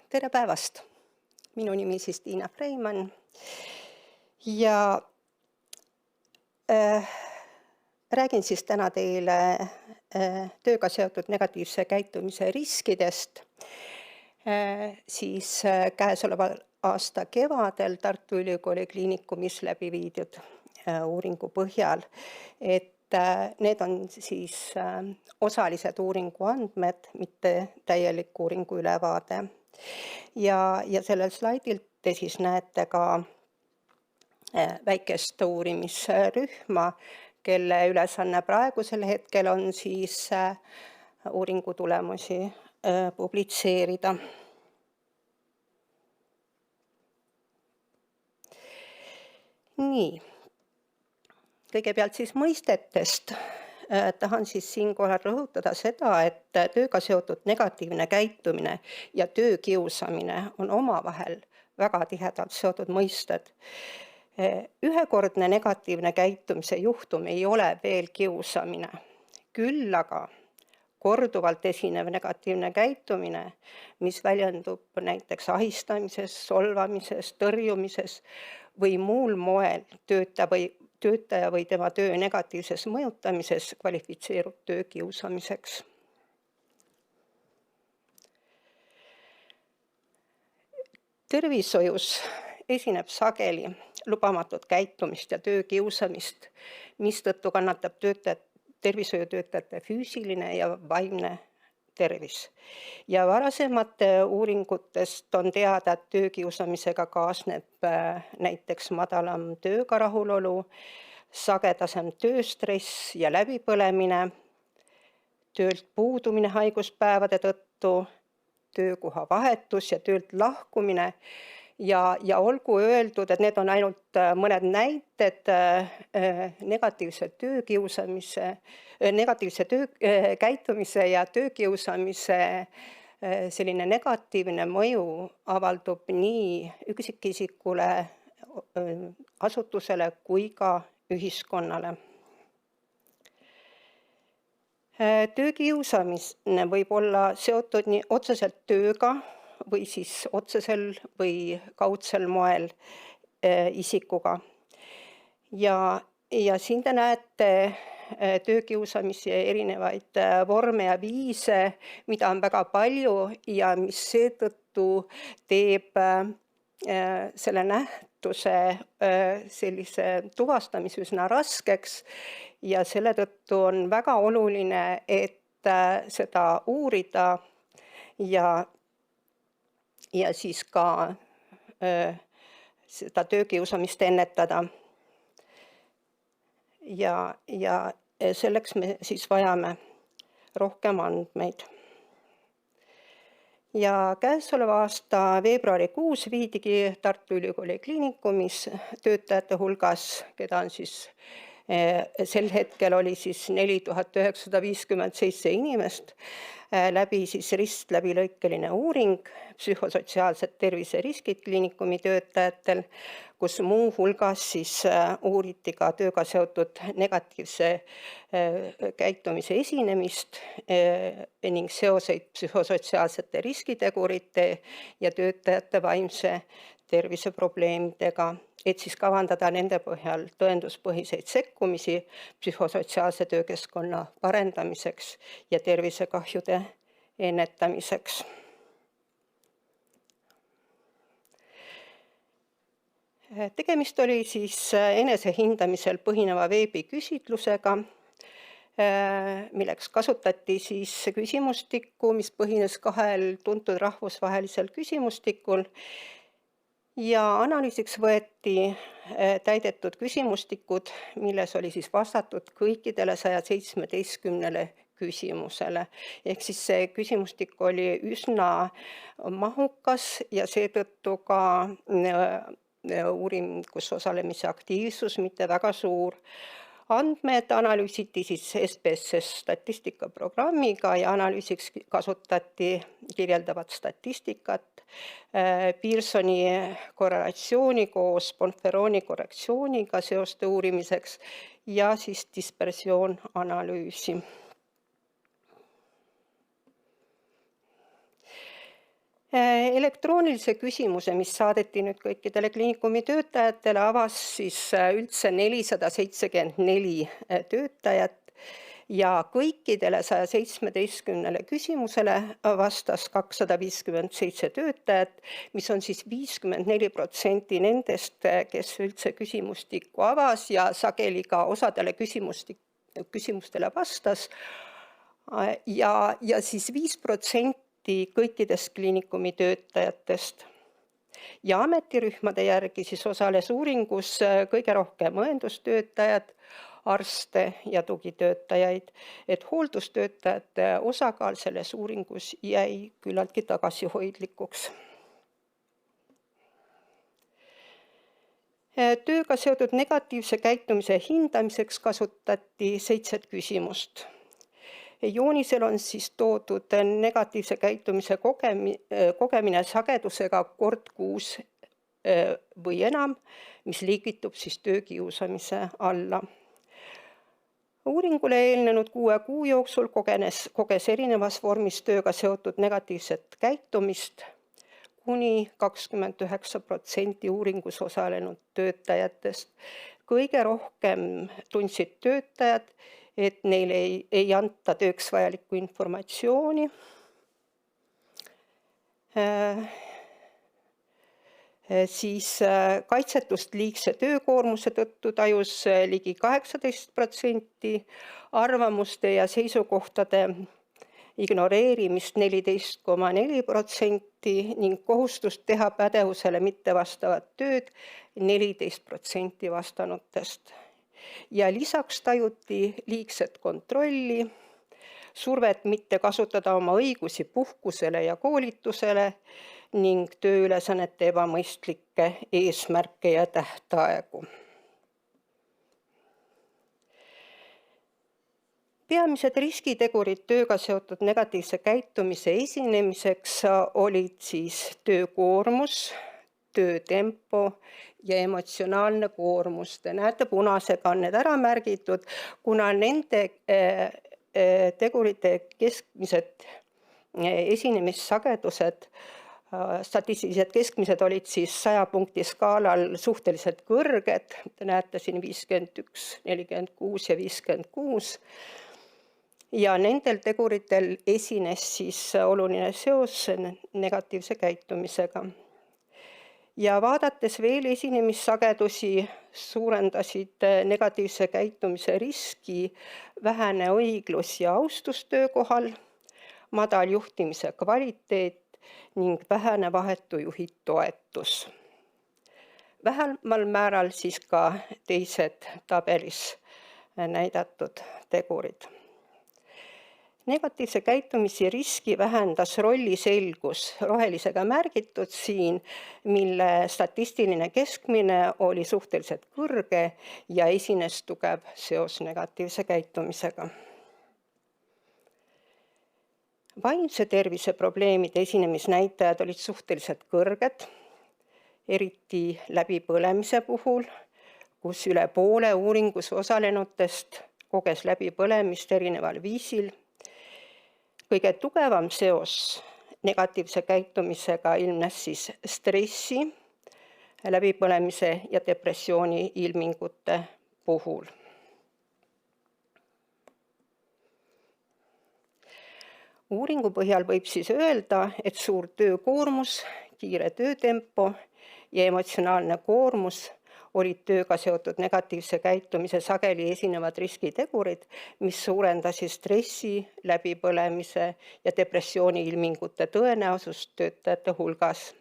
Tere päevast! Minu nimi siis Tiina Freimann ja räägin siis täna teile tööga seotud negatiivse käitumise riskidest. Käesoleva aasta kevadel Tartu Ülikooli Kliinikumis läbi viidud uuringu põhjal, et need on siis osalised uuringu andmed, mitte täielik uuringu ülevaade. Ja sellel slaidil te siis näete ka väikest uurimisrühma, kelle ülesanne praegusel hetkel on siis uuringu tulemusi publitseerida. Nii, kõigepealt siis mõistetest. Tahan siis siinkohal rõhutada seda, et tööga seotud negatiivne käitumine ja töökiusamine on omavahel väga tihedalt seotud mõisted. Ühekordne negatiivne käitumise juhtum ei ole veel kiusamine, küll aga korduvalt esinev negatiivne käitumine, mis väljendub näiteks ahistamises, solvamises, tõrjumises või muul moel töötaja või tema töö negatiivses mõjutamises, kvalifitseerub töökiusamiseks. Tervishoius esineb sageli lubamatut käitumist ja töökiusamist, mistõttu kannatab tervishoiutöötajate füüsiline ja vaimne tervis. Ja varasemate uuringutest on teada, et töökiusamisega kaasneb näiteks madalam tööga rahulolu, sagedasem tööstress ja läbipõlemine, töölt puudumine haiguspäevade tõttu, töökoha vahetus ja töölt lahkumine. Ja olgu öeldud, et need on ainult mõned näited negatiivse käitumise ja töökiusamise selline negatiivne mõju avaldub nii üksikisikule, asutusele kui ka ühiskonnale. Töökiusamine võib olla seotud nii otseselt tööga või siis otsesel või kaudsel moel isikuga. Ja siin te näete töökiusamise erinevaid vorme ja viise, mida on väga palju ja mis seetõttu teeb selle nähtuse sellise tuvastamise üsna raskeks ja selle tõttu on väga oluline, et seda uurida ja siis ka seda töökiusamist ennetada. Ja selleks me siis vajame rohkem andmeid. Ja käesoleva aasta veebruarikuus viidigi Tartu Ülikooli Kliinikumis töötajate hulgas, keda on siis sel hetkel oli siis 4957 inimest, läbi siis ristläbilõikeline uuring psühhosotsiaalsed terviseriskid kliinikumi töötajatel, kus muu hulgas siis uuriti ka tööga seotud negatiivse käitumise esinemist ning seoseid psühhosotsiaalsete riskitegurite ja töötajate vaimse tervise probleemidega, et siis kavandada nende põhjal tõenduspõhiseid sekkumisi psühhosotsiaalse töökeskkonna parendamiseks ja tervisekahjude ennetamiseks. Tegemist oli siis enesehindamisel põhineva veebiküsitlusega, milleks kasutati siis küsimustikku, mis põhines 2 tuntud rahvusvahelisel küsimustikul. Ja analüüsiks võeti täidetud küsimustikud, milles oli siis vastatud kõikidele 117 küsimusele. Ehk siis see küsimustik oli üsna mahukas ja seetõttu ka uuringus osalemise aktiivsus mitte väga suur. Andmed analüüsiti siis SPSS statistikaprogrammiga ja analüüsiks kasutati kirjeldavat statistikat, Pearsoni korrelatsiooni koos Bonferroni korrektsiooniga seoste uurimiseks ja siis dispersioonanalüüsi. Elektroonilise küsimuse, mis saadeti nüüd kõikidele kliinikumi töötajatele, avas siis üldse 474 töötajat ja kõikidele 117 küsimusele vastas 257 töötajat, mis on siis 54% nendest, kes üldse küsimustikku avas ja sageli ka osadele küsimustele vastas. Ja siis 5% kõikidest kliinikumi töötajatest. Ja ametirühmade järgi siis osales uuringus kõige rohkem õendustöötajad, arste ja tugitöötajaid, et hooldustöötajate osakaal selles uuringus jäi küllaltki tagasihoidlikuks. Tööga seotud negatiivse käitumise hindamiseks kasutati 7 küsimust. Joonisel on siis toodud negatiivse käitumise kogemine sagedusega kord kuus või enam, mis liigitub siis töökiusamise alla. Uuringule eelnenud 6 kuu jooksul koges erinevas vormis tööga seotud negatiivset käitumist kuni 29% uuringus osalenud töötajatest. Kõige rohkem tundsid töötajad, et neile ei anta tööks vajalikku informatsiooni. Siis kaitsetust liigse töökoormuse tõttu tajus ligi 18%, arvamuste ja seisukohtade ignoreerimist 14,4% ning kohustust teha pädevusele mittevastavat tööd 14% vastanutest. Ja lisaks tajuti liigset kontrolli, survet mitte kasutada oma õigusi puhkusele ja koolitusele ning tööülesannete ebamõistlikke eesmärke ja tähtaegu. Peamised riskitegurid tööga seotud negatiivse käitumise esinemiseks olid siis töökoormus, töötempo ja emotsionaalne koormus. Te näete, punasega on need ära märgitud, kuna nende tegurite keskmised esinemissagedused, statistilised keskmised olid siis 100 punkti skaalal suhteliselt kõrged. Te näete siin 51, 46 ja 56. Ja nendel teguritel esines siis oluline seos negatiivse käitumisega. Ja vaadates veel esinemissagedusi, suurendasid negatiivse käitumise riski vähene õiglus ja austus töökohal, madal juhtimise kvaliteet ning vähene vahetu juhi toetus. Vähemal määral siis ka teised tabelis näidatud tegurid. Negatiivse käitumise riski vähendas rolliselgus, rohelisega märgitud siin, mille statistiline keskmine oli suhteliselt kõrge ja esines tugev seos negatiivse käitumisega. Vaimse tervise probleemide esinemisnäitajad olid suhteliselt kõrged, eriti läbipõlemise puhul, kus üle poole uuringus osalenutest koges läbipõlemist erineval viisil. Kõige tugevam seos negatiivse käitumisega ilmnes siis stressi, läbipõlemise ja depressiooni ilmingute puhul. Uuringu põhjal võib siis öelda, et suur töökoormus, kiire töötempo ja emotsionaalne koormus olid tööga seotud negatiivse käitumise sageli esinevad riskitegurid, mis suurendasid stressi, läbipõlemise ja depressiooni ilmingute tõenäosust töötajate hulgas.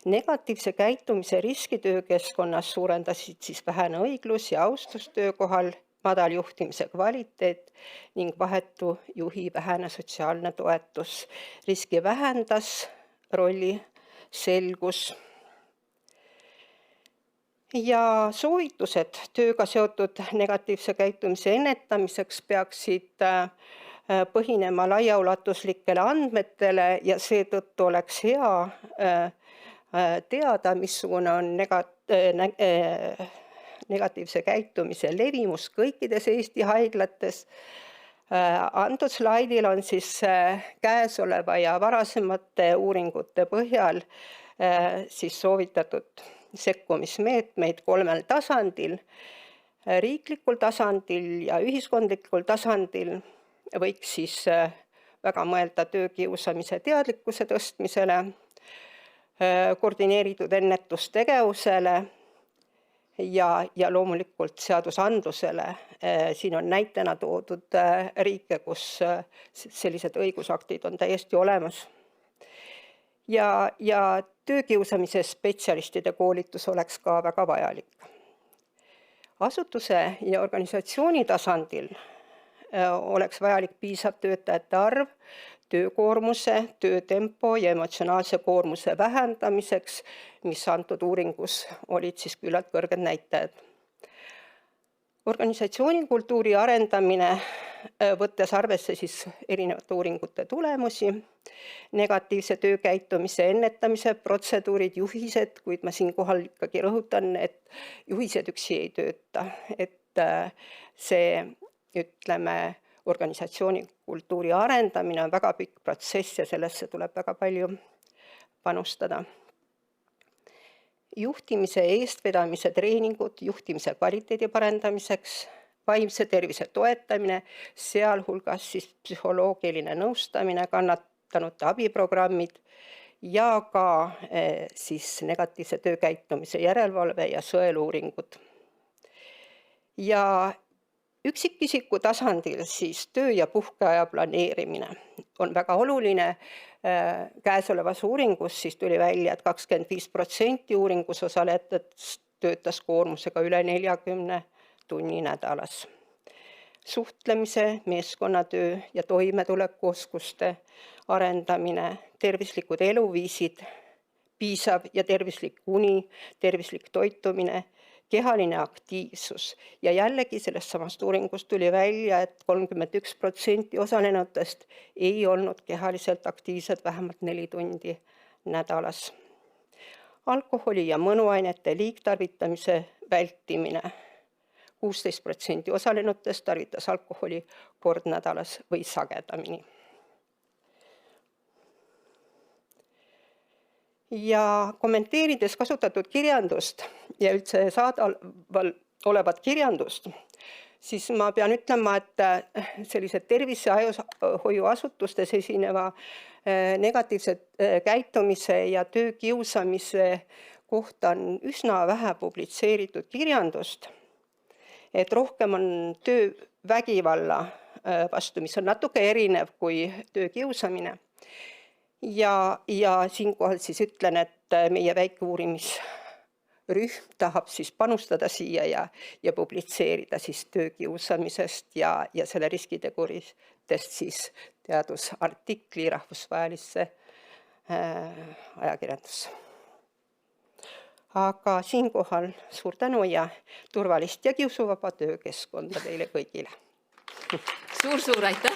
Negatiivse käitumise riski töökeskkonnas suurendasid siis vähene õiglus ja austus töökohal, madal juhtimise kvaliteet ning vahetu juhi vähene sotsiaalne toetus. Riski vähendas rolli selgus. Ja soovitused tööga seotud negatiivse käitumise ennetamiseks peaksid põhinema laiaulatuslikele andmetele ja seetõttu oleks hea teada, missugune on negatiivse käitumise levimus kõikides Eesti haiglates. Antud slaidil on siis käesoleva ja varasemate uuringute põhjal siis soovitatud sekkumismeetmeid 3 tasandil. Riiklikul tasandil ja ühiskondlikul tasandil võiks siis väga mõelda töökiusamise teadlikkuse tõstmisele, koordineeritud ennetustegevusele ja loomulikult seadusandlusele. Siin on näitena toodud riike, kus sellised õigusaktid on täiesti olemas. Ja töökiusamise spetsialistide koolitus oleks ka väga vajalik. Asutuse ja organisatsiooni tasandil oleks vajalik piisav töötajate arv töökoormuse, töötempo ja emotsionaalse koormuse vähendamiseks, mis antud uuringus olid siis küllalt kõrged näitajad. Organisatsioonikultuuri arendamine, võttes arvesse siis erinevate uuringute tulemusi, negatiivse töökäitumise ennetamise protseduurid, juhised, kuid ma siinkohal ikkagi rõhutan, et juhised üksi ei tööta, et see, ütleme, organisatsioonikultuuri arendamine on väga pikk protsess ja sellesse tuleb väga palju panustada. Juhtimise eestvedamise treeningud juhtimise kvaliteedi parendamiseks, vaimse tervise toetamine, sealhulgas siis psühholoogiline nõustamine, kannatanute abiprogrammid ja ka siis negatiivse töökäitumise järelevalve ja sõeluuringud. Ja üksikisiku tasandil siis töö- ja puhkeaja planeerimine on väga oluline. Käesolevas uuringus siis tuli välja, et 25% uuringus osalejatest töötas koormusega üle 40 tunni nädalas. Suhtlemise, meeskonnatöö ja toimetulekuoskuste arendamine, tervislikud eluviisid, piisav ja tervislik uni, tervislik toitumine, kehaline aktiivsus ja jällegi sellest samast uuringust tuli välja, et 31% osalenutest ei olnud kehaliselt aktiivsed vähemalt 4 tundi nädalas. Alkoholi ja mõnuainete liigtarvitamise vältimine. 16% osalenutest tarvitas alkoholi kord nädalas või sagedamini. Ja kommenteerides kasutatud kirjandust ja üldse saadaval olevat kirjandust, siis ma pean ütlema, et sellised tervishoiuasutustes esineva negatiivse käitumise ja töökiusamise kohta on üsna vähe publitseeritud kirjandust. Et rohkem on töövägivalla vastu, mis on natuke erinev kui töökiusamine. Ja siinkohal siis ütlen, et meie väike uurimisrühm tahab siis panustada siia ja publitseerida siis töökiusamisest ja selle riskiteguritest siis teadusartikli rahvusvahelisse ajakirjandusse. Aga siinkohal suur tänu ja turvalist ja kiusuvaba töökeskkonda teile kõigile. Suur aitäh!